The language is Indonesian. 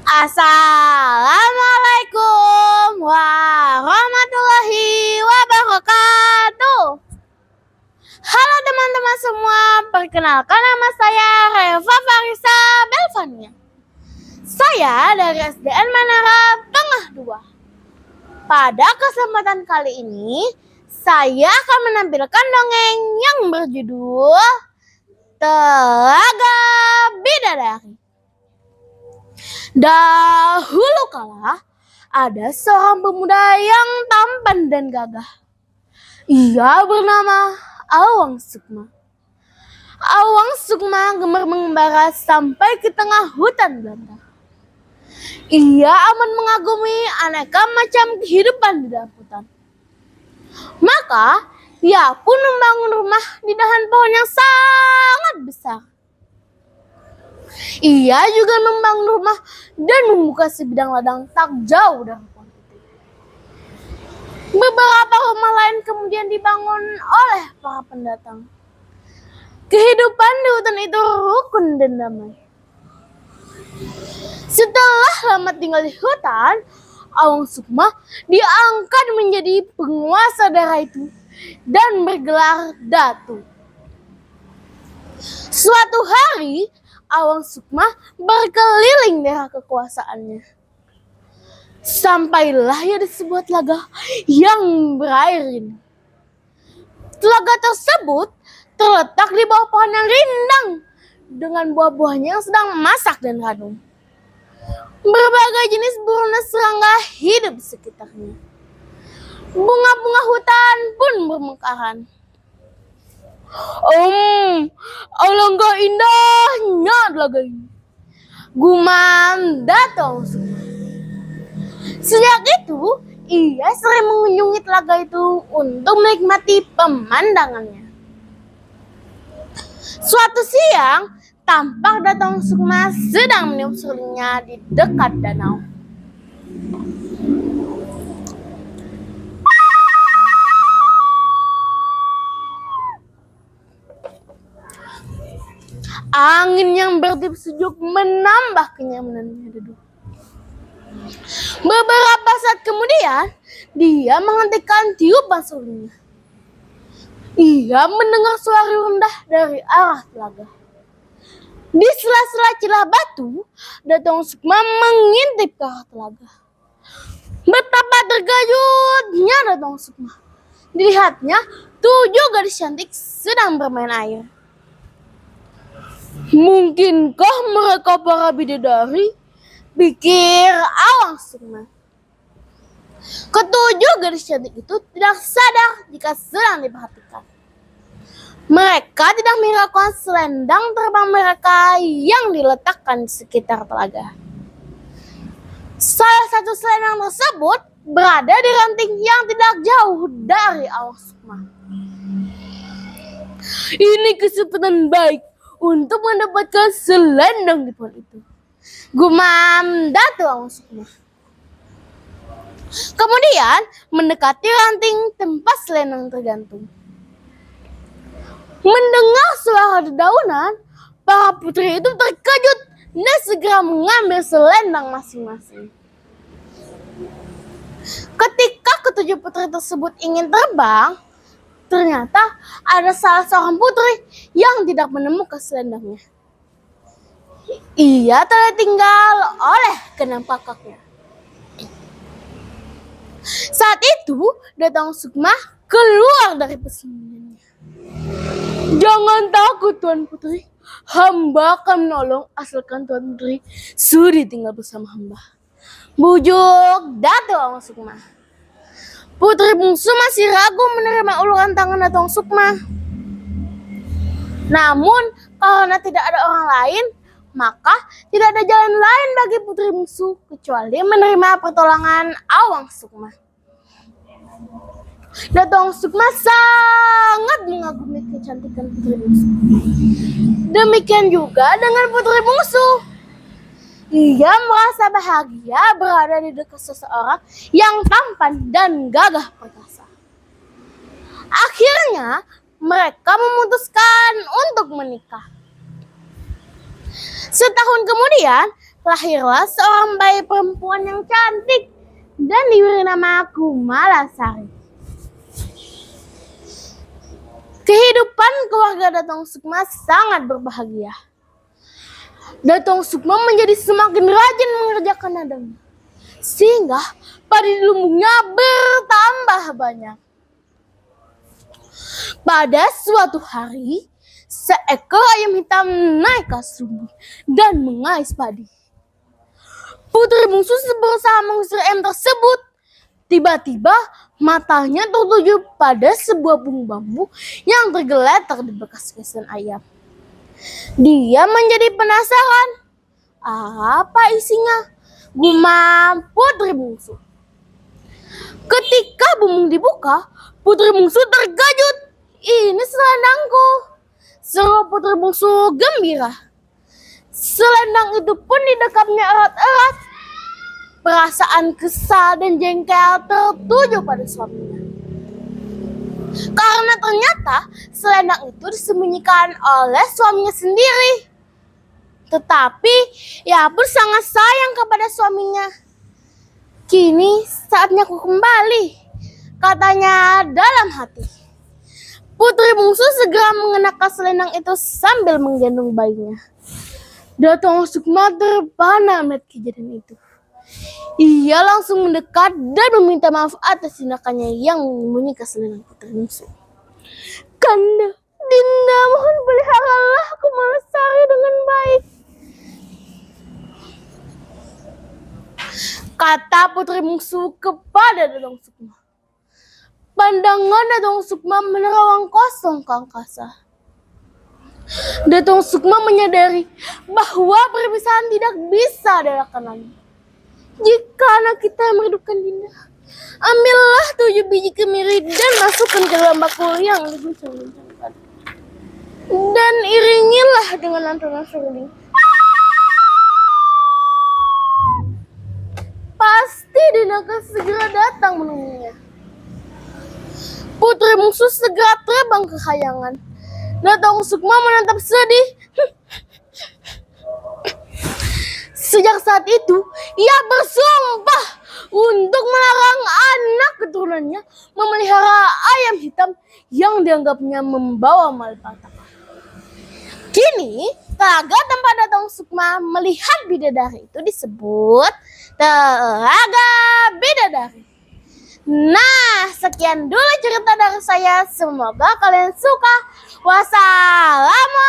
Assalamualaikum warahmatullahi wabarakatuh. Halo teman-teman semua, perkenalkan nama saya Reva Farisa Belvania. Saya dari SDN Menara Tengah 2. Pada kesempatan kali ini, saya akan menampilkan dongeng yang berjudul Telaga Bidadari. Dahulu kala, ada seorang pemuda yang tampan dan gagah. Ia bernama Awang Sukma. Awang Sukma gemar mengembara sampai ke tengah hutan belantara. Ia amat mengagumi aneka macam kehidupan di dalam hutan. Maka, ia pun membangun rumah di dahan pohon yang sangat besar. Ia juga membangun rumah dan membuka sebidang ladang tak jauh dari pohon itu. Beberapa rumah lain kemudian dibangun oleh para pendatang. Kehidupan di hutan itu rukun dan damai. Setelah lama tinggal di hutan, Awang Sukma diangkat menjadi penguasa daerah itu dan bergelar Datu. Suatu hari, Awang Sukma berkeliling daerah kekuasaannya. Sampailah ia di sebuah telaga yang berair ini. Telaga tersebut terletak di bawah pohon yang rindang dengan buah-buahnya yang sedang masak dan ranum. Berbagai jenis burung dan serangga hidup di sekitarnya. Bunga-bunga hutan pun bermekaran. Alangkah indahnya telaga ini, gumam Datu. Sejak itu, ia sering mengunjungi telaga itu untuk menikmati pemandangannya. Suatu siang, tampak Datu Sukma sedang meniup sulingnya di dekat danau. Angin yang bertiup sejuk menambah kenyamanannya duduk. Beberapa saat kemudian, dia menghentikan tiupan sulingnya. Ia mendengar suara rendah dari arah telaga. Di sela-sela celah batu, Datu Sukma mengintip ke arah telaga. Betapa terkejutnya Datu Sukma. Dilihatnya 7 gadis cantik sedang bermain air. Mungkinkah mereka para bidadari? Pikir Awang Sukma. Ketujuh gadis cantik itu tidak sadar jika sedang diperhatikan. Mereka tidak menghiraukan selendang terbang mereka yang diletakkan di sekitar telaga. Salah satu selendang tersebut berada di ranting yang tidak jauh dari Awang Sukma. Ini kesempatan baik untuk mendapatkan selendang di pohon itu, gumam Datu Awang Sukma. Kemudian mendekati ranting tempat selendang tergantung. Mendengar suara dedaunan, para putri itu terkejut dan segera mengambil selendang masing-masing. Ketika ketujuh putri tersebut ingin terbang, ternyata ada salah seorang putri yang tidak menemukan selendangnya. Ia tertinggal oleh kenang kakaknya. Saat itu, Datu Sukma keluar dari persembunyiannya. Jangan takut Tuan Putri, hamba akan menolong asalkan Tuan Putri sudi tinggal bersama hamba, bujuk Datu Sukma. Putri bungsu masih ragu menerima uluran tangan Datu Sukma. Namun karena tidak ada orang lain, maka tidak ada jalan lain bagi putri bungsu kecuali menerima pertolongan Awang Sukma. Datu Sukma sangat mengagumi kecantikan putri bungsu. Demikian juga dengan putri bungsu. Ia merasa bahagia berada di dekat seseorang yang tampan dan gagah perkasa. Akhirnya, mereka memutuskan untuk menikah. Setahun kemudian, lahirlah seorang bayi perempuan yang cantik dan diberi nama Kumalasari. Kehidupan keluarga Datong Sukma sangat berbahagia. Datong Sukma menjadi semakin rajin mengerjakan ladangnya, sehingga padi di lumbungnya bertambah banyak. Pada suatu hari, seekor ayam hitam naik ke lumbung dan mengais padi. Putri bungsu berusaha mengusir ayam tersebut. Tiba-tiba matanya tertuju pada sebuah bunga bambu yang tergeletak di bekas kesan ayam. Dia menjadi penasaran. Apa isinya? Gumam Putri Bungsu. Ketika bumbung dibuka, Putri Bungsu terkejut. Ini selendangku, seru Putri Bungsu gembira. Selendang itu pun didekapnya erat-erat. Perasaan kesal dan jengkel tertuju pada suaminya. Karena ternyata selendang itu disembunyikan oleh suaminya sendiri. Tetapi ia pun sangat sayang kepada suaminya. Kini saatnya aku kembali, katanya dalam hati. Putri Bungsu segera mengenakan selendang itu sambil menggendong bayinya. Datong Sukma terpana melihat kejadian itu. Ia langsung mendekat dan meminta maaf atas tindakannya yang menyembunyikan selendang Putri Bungsu. Kanda, Dinda, mohon peliharalah Kumalasari dengan baik, kata Putri Bungsu kepada Datong Sukma. Pandangan Datong Sukma menerawang kosong ke angkasa. Datong Sukma menyadari bahwa perpisahan tidak bisa dielakkan lagi. Jika anak kita merindukan Dinda, ambillah 7 biji kemiri dan masukkan ke dalam bakul yang diguncang-guncangkan. Dan iringilah dengan lantunan seruling. Pasti Dinda akan segera datang menemuinya. Putri Bungsu segera terbang ke khayangan. Datong Sukma menatap sedih. Sejak saat itu, ia bersumpah untuk melarang anak keturunannya memelihara ayam hitam yang dianggapnya membawa malapetaka. Kini, telaga tempat Datong Sukma melihat bidadari itu disebut Telaga Bidadari. Nah, sekian dulu cerita dari saya. Semoga kalian suka. Wassalamualaikum.